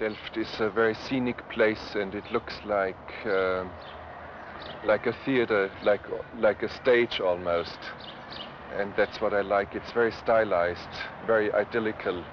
Delft is a very scenic place, and it looks like a theater, like a stage almost. And that's what I like. It's very stylized, very idyllical.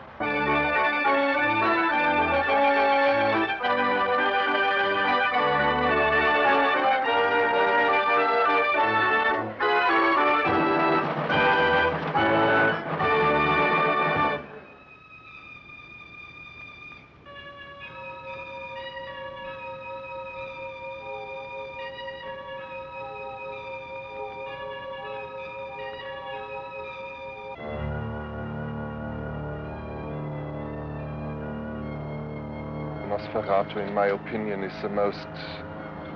Nosferatu, in my opinion, is the most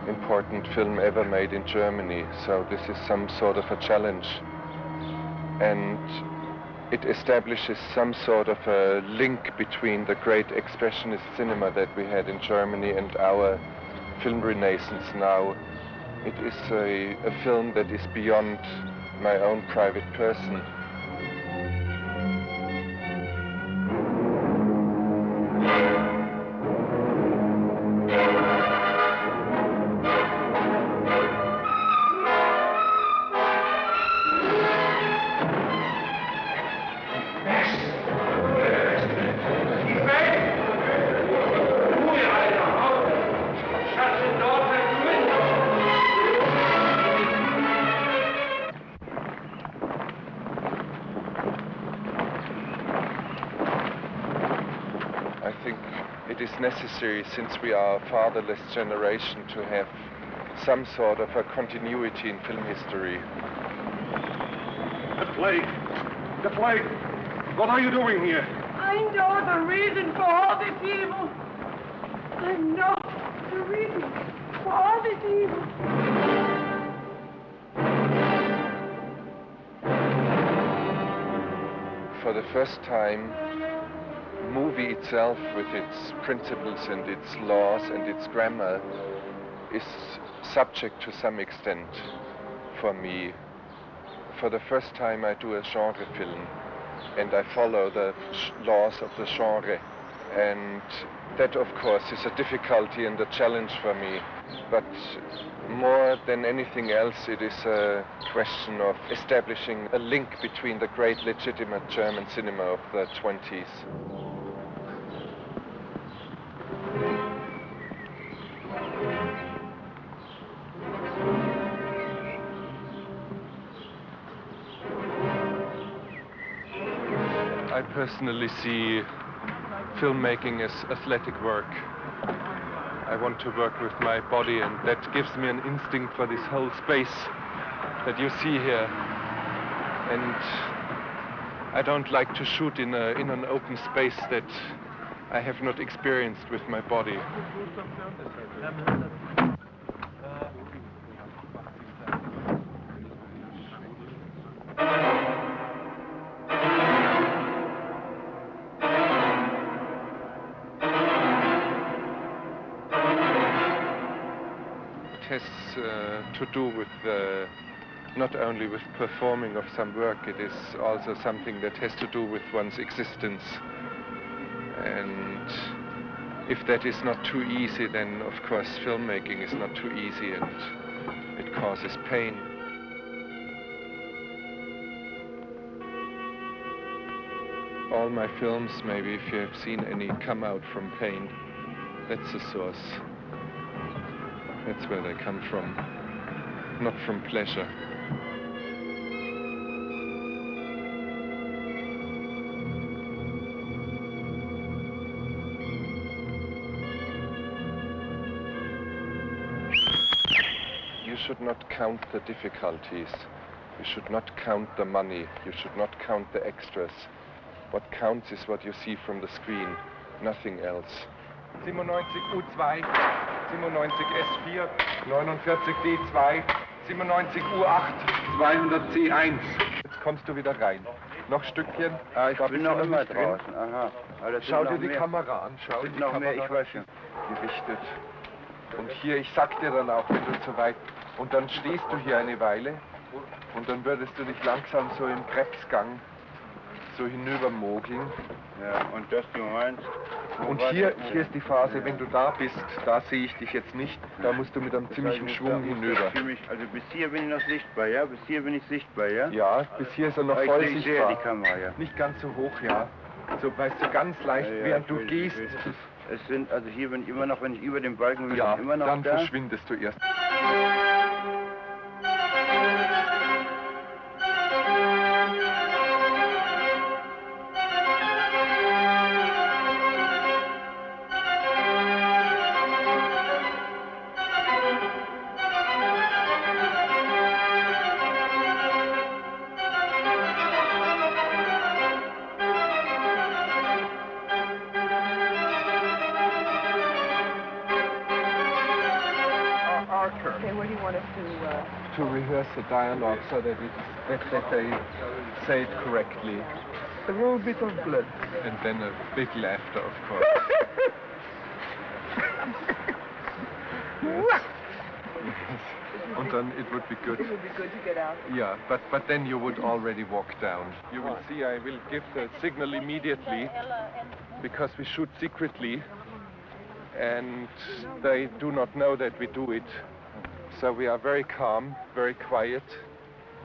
important film ever made in Germany. So this is some sort of a challenge. And it establishes some sort of a link between the great expressionist cinema that we had in Germany and our film renaissance now. It is a film that is beyond my own private person. It is necessary, since we are a fatherless generation, to have some sort of a continuity in film history. The plague! The plague! What are you doing here? I know the reason for all this evil. I know the reason for all this evil. For the first time, movie itself, with its principles and its laws and its grammar, is subject to some extent for me. For the first time I do a genre film, and I follow the laws of the genre. And that, of course, is a difficulty and a challenge for me. But more than anything else, it is a question of establishing a link between the great legitimate German cinema of the 20s. I personally see filmmaking as athletic work. I want to work with my body, and that gives me an instinct for this whole space that you see here. And I don't like to shoot in an open space that I have not experienced with my body. Has to do with not only with performing of some work, it is also something that has to do with one's existence. And if that is not too easy, then of course filmmaking is not too easy, and it causes pain. All my films, maybe if you have seen any, come out from pain. That's the source. That's where they come from, not from pleasure. You should not count the difficulties. You should not count the money. You should not count the extras. What counts is what you see from the screen, nothing else. 97 U2, 97 S4, 49 D2, 97 U8, 200 C1. Jetzt kommst du wieder rein. Noch Stückchen? Ich bin noch immer draußen. Aha. Schau dir die Kamera an. Schau dir die Kamera gerichtet. Und hier, ich sag dir dann auch, wenn du zu weit... Und dann stehst du hier eine Weile und dann würdest du dich langsam so im Krebsgang so hinübermogeln. Ja, und das du meinst? Und hier ist die Phase, wenn du da bist, da sehe ich dich jetzt nicht, da musst du mit einem ziemlichen Schwung hinüber. Also bis hier bin ich noch sichtbar, ja? Bis hier bin ich sichtbar, ja? Ja, bis hier ist er noch Ich voll sehe sichtbar. die Kamera, ja. Nicht ganz so hoch, ja. So, weißt du, ganz leicht, Ja, während ich du will, gehst. Es sind, also hier bin ich immer noch, wenn ich über dem Balken bin, Ja, bin ich immer noch dann da. verschwindest du erst. Okay, where do you want us To rehearse the dialogue so that they say it correctly. a little bit of blood? And then a big laughter, of course. Yes. And then it would be good. It would be good to get out. Yeah, but then you would already walk down. You will see I will give the signal immediately because we shoot secretly and they do not know that we do it. So we are very calm, very quiet,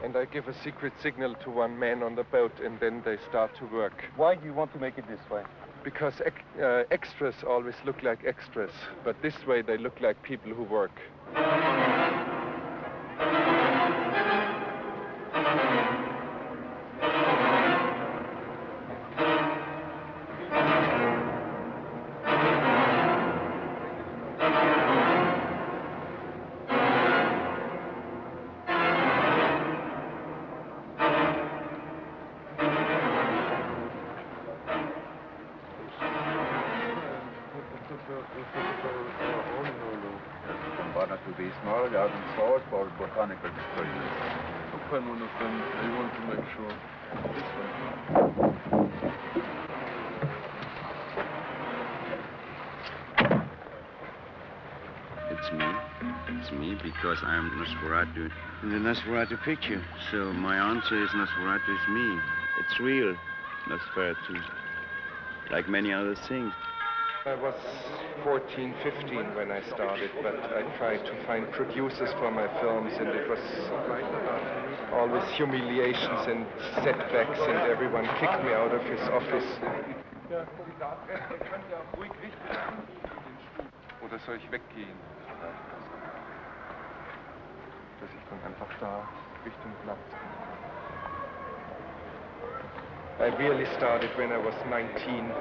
and I give a secret signal to one man on the boat and then they start to work. Why do you want to make it this way? Because extras always look like extras, but this way they look like people who work. Out in South for botanical studies. Okay, one of them, I want to make sure. This one. It's me because I'm Nosferatu in the Nosferatu picture. So my answer is Nosferatu is me. It's real, Nosferatu, like many other things. I was 14, 15 when I started, but I tried to find producers for my films and it was always humiliations and setbacks and everyone kicked me out of his office. Oder soll ich weggehen? Dass ich dann einfach da Richtung Platz bin. I really started when I was 19.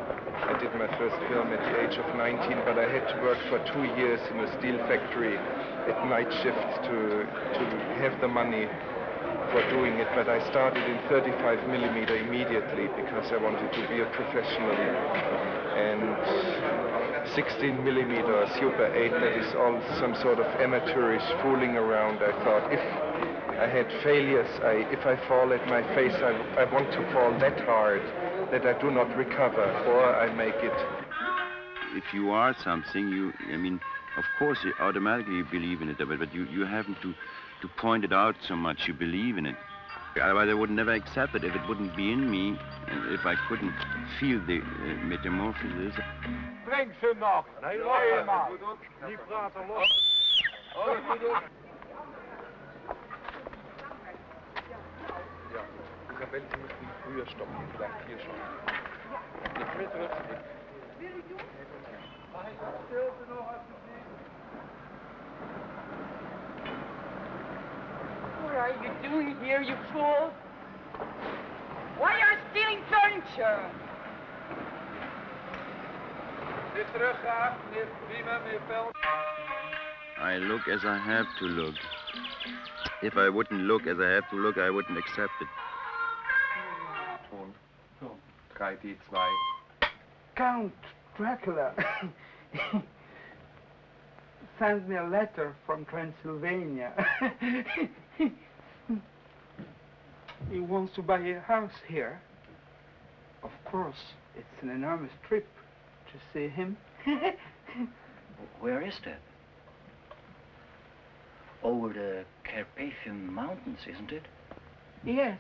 I did my first film at the age of 19, but I had to work for 2 years in a steel factory at night shifts to have the money for doing it. But I started in 35 millimeter immediately because I wanted to be a professional. And 16 millimeter or Super 8, that is all some sort of amateurish fooling around. I thought if I had failures, if I fall at my face, I want to fall that hard that I do not recover, or I make it. If you are something, of course, you automatically believe in it, but you haven't to point it out so much. You believe in it. Otherwise, I would never accept it if it wouldn't be in me, and if I couldn't feel the metamorphosis. Breng ze nog. Nee, maar. Die praten los. Isabel, Sie müssen früher stoppen, vielleicht hier schon. Nicht mehr zurück. What are you doing here, you fool? Why are you stealing furniture? I look as I have to look. If I wouldn't look as I have to look, I wouldn't accept it. Ton. 3D2. Count Dracula sent me a letter from Transylvania. He wants to buy a house here. Of course, it's an enormous trip to see him. Where is that? Over the Carpathian Mountains, isn't it? Yes.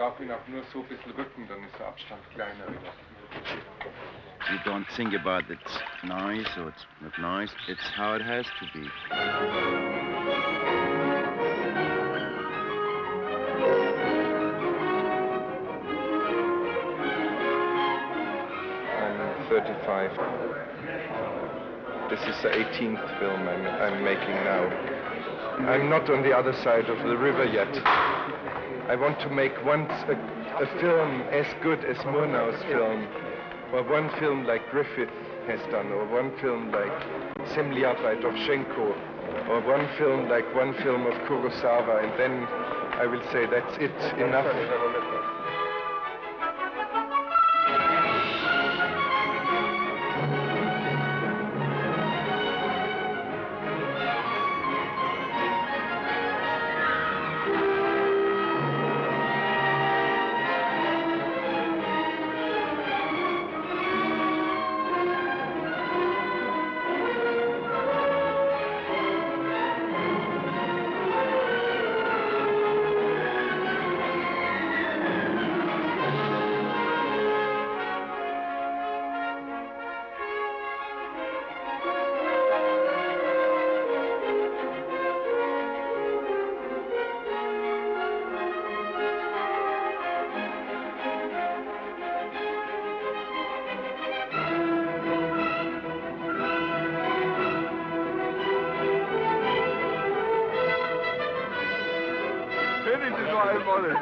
brauche ihn auch nur so ein bisschen rücken, dann ist der Abstand kleiner wieder. You don't think about it's nice or it's not nice. It's how it has to be. I'm 35. This is the 18th film I'm making now. I'm not on the other side of the river yet. I want to make once a film as good as Murnau's film, or one film like Griffith has done, or one film like Semliarbeit of Schenko, or one film of Kurosawa, and then I will say that's it, enough. Finish is what I wanted.